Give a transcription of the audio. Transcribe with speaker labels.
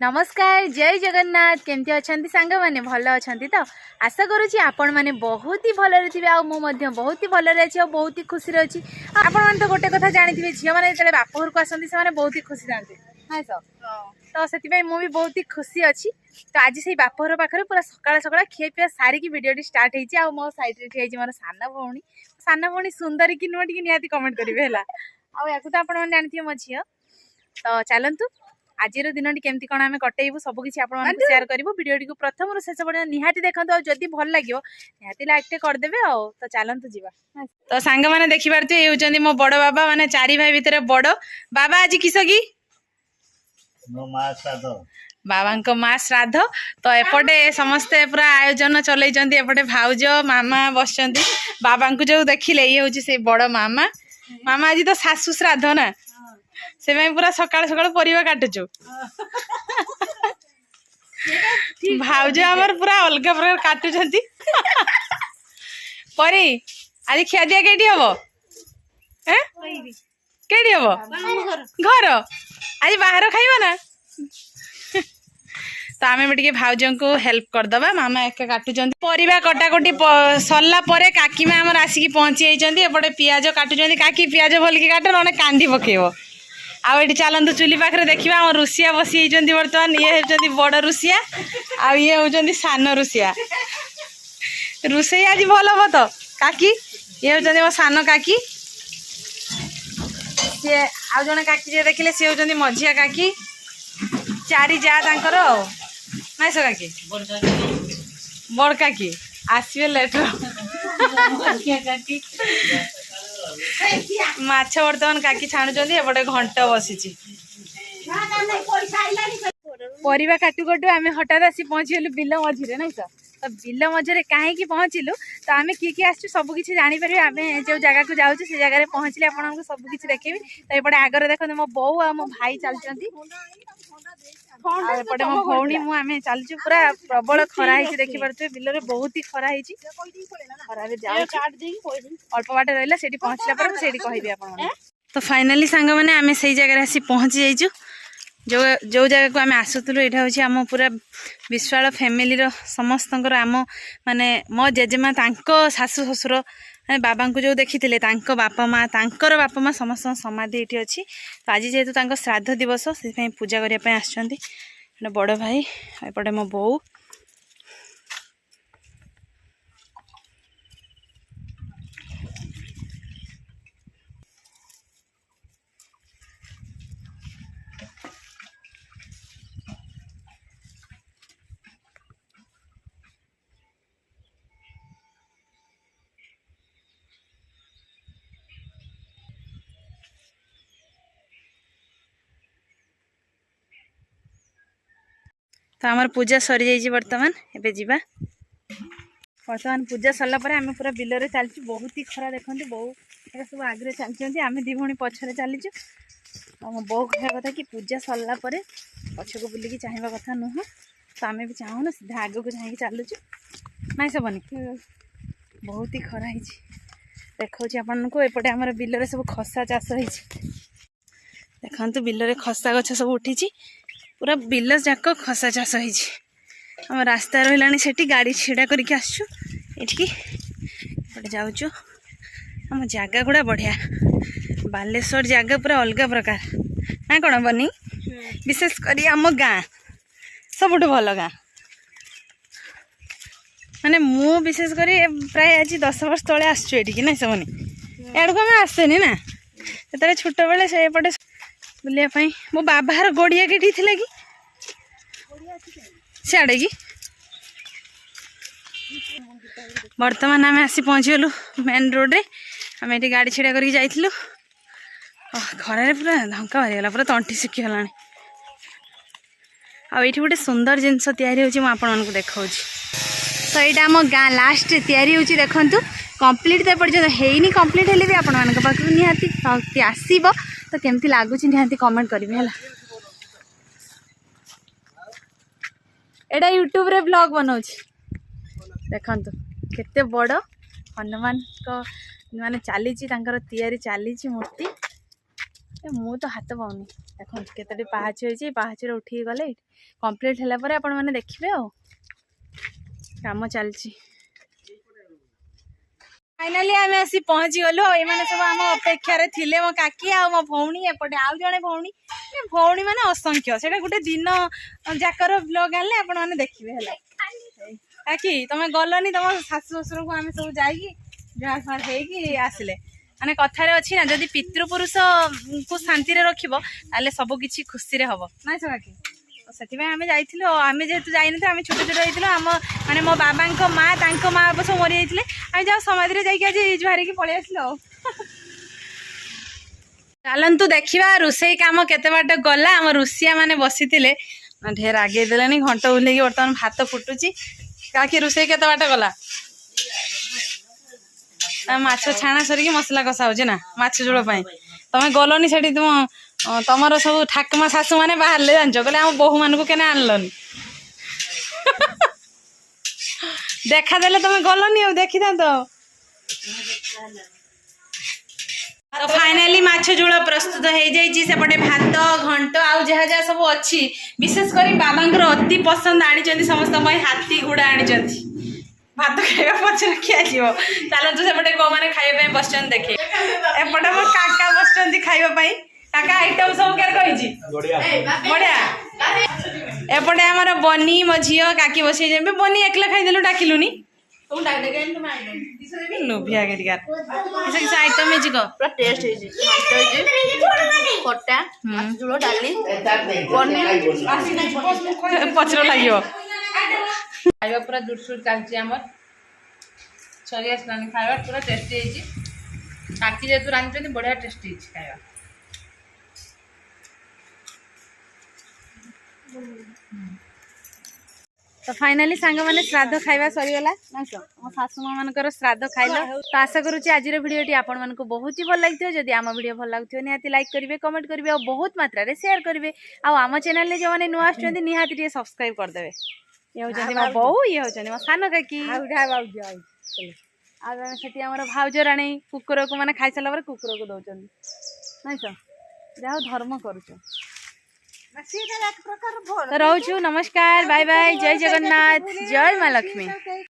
Speaker 1: नमस्कार जय जगन्नाथ केमती अच्छा सांग मैंने भल अच्छा तो आशा करुँची आपण मैंने बहुत ही भलरे थे बहुत ही भलरे अच्छी और बहुत ही खुशी अच्छी आपण तो गोटे कथा जानी झील मैंने जो बाप घर को आसती से बहुत ही खुशी था हाँ सर तो से मुझे बहुत ही खुशी अच्छी तो आज से बाप घर पाखे पूरा सकाल सकाल खिए पिया सारिकी भिडियो स्टार्ट होती मो सैड ठिया मोर सान भौणी सुंदर कि नुह टी निहाती कमेंट करेंगे है या तो आप जानते मो झी तो चलतु आज दिन केमती कौन आम कटेबू सबकि सेयार करूँ भिडियो प्रथम रू शेष पर्यटन निहाती देखो जदि भल लगे निहाती लाइक करदे तो चलतु जीवा तो सांग मैंने देखिपे ये हूँ मो बड़ बाबा माने चारि भाई भितर बड़ बाबा आज किस की बाबा माँ श्राद्ध तो एपटे समस्ते पूरा आयोजन चलते एपटे भाउज मामा बस बाबा को जो देखिले ये हूँ से बड़ मामा मामा आज तो सासू श्राद्ध ना से पूरा सकाल सकाल परिवा काटुचु भाउज आमर पूरा अलग प्रकार काटुचंती परी आज खिया दिया केटी हबो हैं केटी हबो घर आज बाहर खाइबा ना तो आमे भी भाउज को हेल्प करदबा मामा एक काटुचंती परिवा कटाकटी सरला परे काकी माँ आमर आसिकी पहुंची जाइछंती एपटे पियाज काटुचंती काकी पियाज भलकी काट नने कांदी पकेइबो आउ ये चलतु चुली पाखे देखा आम रुषिया बसी बर्तमान ये होती बड़ रुषिया आ ये होती सान रुषिया रुषे आज भल हम तो काकी ये होती मो सान काकी सी आउ जड़े काकी जे देखिले सी होती मझिया काकी चारि जा तांकर नाइस काकी बड़ काकी आसवे लेट माछ बर्तमान काकी छाणुचंदी एपटे घंट बसी परिवा काटू काटू आम हठात आसी पहुँचीगलु बिल मझे ना सर तो बिल मझे कहीं पहुँचलु तो आम किए आसु सबकि जापर आम जो जगह को जाऊँ से जगह पहुँचले आपको सबकि देखेबी तो ये आगे देखते मो बो आ मो भाई चलती एपटे मो भौणी मुझे चलचु पूरा प्रबल खरा ही देखिपे बिल में बहुत ही खरा ही खराब अल्प बाट रहा से पहुँचला पर कहबी आप तो फाइनाली सांग मैंने आम से जगह आसी पहुँची जाइचु जो जो जगह को आम आसुलु यहाँ हूँ आम पूरा विश्वाल फैमिली समस्त आम माने मो जेजेमा शाशु शशुर बाबा को जो देखी थे बापा माँ तांकर बापा माँ समस्त समाधि ये अच्छी तो आज जेहेतु श्राद्ध दिवस से पूजा करने आसछंती बड़ भाई एपटे मो बो तो आमर पूजा सरी जाइए बर्तमान एबे जीवा बर्तमान पूजा सरला पर आम पूरा बिल में चलचु बहुत ही खरा देखते बहुत सब आगे चलती आम दी भौणी पछरे चलीचु मो बो कह कथा कि पूजा सरला पर पछ को बुलिकी चाहवा कथा नुह तो आम भी चाहून सीधा आग को चाहिए चलुचु नाई सबनी बहुत ही खरा ही देखा आपन को एपटे आमर बिल में सब खसा चाष हो देखु बिल में खसा गछ सब उठी पूरा बिल जाक खसा चाष हो रास्ता रहा से गाड़ी छिड़ा करके आसटे जाऊँ आम जगह गुड़ा बढ़िया बालेश्वर जगह पूरा अलग प्रकार ना कौन बनी विशेष कर आम गाँ सबुठ भल गाँ माने मु विशेष कर प्राय आज 10 वर्ष तले आसुटी ना सबनी एड़ को आम आसेनी ना से छोट बेले से पटे बुलायापी मो बाबार गड़िया केटी थी कि सियाड़े कि बर्तमान आम आसी पहुँचीगलु मेन रोड रे आम ये गाड़ी छिड़ा करके जाइलु खरारे पूरा धंका मारिगला पूरा तंटी सुखीगला आईटी गोटे सुंदर जिनस या देखा तो यहाँ आम गाँ लास्ट या देखु कंप्लीट तो पर्यटन है कंप्लीट हेल्ले भी आपण निहाती आसब तो केमती लगुच निहाती कमेंट करेंगे है एटा यूट्यूब रे ब्लॉग बनाऊँ देखु केते बड़ हनुमान को माने चली चली मूर्ति ମୁଁ ତ ହାତ ପାଉନି ଦେଖନ୍ତୁ କେତୋଟି ପାହାଚ ହେଇଛି ପାହାଚରେ ଉଠିକି ଗଲେ କମ୍ପ୍ଲିଟ୍ ହେଲା ପରେ ଆପଣ ମାନେ ଦେଖିବେ ଆଉ କାମ ଚାଲିଛି। फाइनाली आम आसी पहुँची गलु एमाने सब आम अपेक्षार थिले मो काकी आ मो भौणी एपटे आउ जड़े भौणी भौणी माने असंख्य सेटा गोटे दिन जाकर ब्लॉग आले आपण माने देखिबे हला काकी तमे गलनी तम सासु ससुर को आमे सब जाईकी जहाँ फार हेकी आसिले माने कथारे अछि ना जदि पितृपुरुष को शांति रे रखिबो ताले सब किछि खुशी रे हबो नाइ सब काकी ସେଥିପାଇଁ ଆମେ ଯାଇଥିଲୁ ଆମେ ଯେହେତୁ ଯାଇନଥିଲୁ ଆମେ ଛୋଟ ଛୋଟ ହେଇଥିଲୁ ଆମ ମାନେ ମୋ ବାବାଙ୍କ ମା ତାଙ୍କ ମା ସବୁ ମରି ଯାଇଥିଲେ ଆମେ ଯାଉ ସମାଧିରେ ଯାଇକି ଆଜି ଝାରିକି ପଳେଇ ଆସିଲୁ ଆଉ ଚାଲନ୍ତୁ ଦେଖିବା ରୋଷେଇ କାମ କେତେ ବାଟ ଗଲା ଆମ ରୁଷିଆ ମାନେ ବସିଥିଲେ ଢେର ଆଗେଇ ଦେଲେନି ଘଣ୍ଟ ଉଲେଇକି ବର୍ତ୍ତମାନ ଭାତ ଫୁଟୁଛି କାକି ରୋଷେଇ କେତେ ବାଟ ଗଲା ମାଛ ଛାଣା ସରିକି ମସଲା କଷା ହଉଛି ନା ମାଛ ଝୋଳ ପାଇଁ ତମେ ଗଲନି ସେଠି ତମର ସବୁ ଠାକୁମା ଶାଶୁ ମାନେ ବାହାରିଲେ ଜାଣିଛ କହିଲେ ଆମ ବୋହୂ ମାନଙ୍କୁ କେନେ ଆଣିଲନି ଦେଖାଦେଲେ ତମେ गलनी ଆଉ ଦେଖିଥାନ୍ତ तो फाइनाली माछ झोल प्रस्तुत हो जाइए सेपटे भात घंट आउ जहाँ जहाँ सब अच्छी विशेष कर बाबांकर अति पसंद आनी समस्त हाथी घोड़ा आनी भात खाइबा पचर किया चलतु सेपटे कौ मैंने खाइबा बस देखे एपटे मो काका बस खाइबा काका आइटम सब केर कही बढ़िया एपटे आमर बनी मो झी काकी बसई बनी एकला खाईदेलु डाकिलुनी लोभिया के दिगार किसी किसी आइटम है जिको
Speaker 2: पूरा टेस्ट है जी खट्टा झोल डाली
Speaker 1: पचर लागियो
Speaker 2: खाइबा पूरा दुरसुर चलची हमर सरी आसलानी खाइबा पूरा टेस्टी है जी काकी जेतु रांधछथि बढ़िया टेस्टी है खाइबा
Speaker 1: तो फाइनाली सांग मैंने श्राद्ध खाइबा सरीगला मो शाशु माँ मानकर श्राद्ध खाइल तो आशा करुँच आज भिडियोटी आपण मानक बहुत ही भल लगी जदि आम भिडियो भल लगे निहाती लाइक करेंगे कमेंट करेंगे और बहुत मात्रा रे शेयर करेंगे आम चैनल जो मैंने नुआ आसुच्चंती निहाती टिके सब्सक्राइब करदेवे ये होचंती मो बोऊ ये होचंती मो सान काकी आमर भाउज राणी कुकुर को मैंने खाई सारा कुकुर को दौरान नाई सर जहाँ धर्म करुच रोचु नमस्कार बाय बाय जय जगन्नाथ जय माँ लक्ष्मी।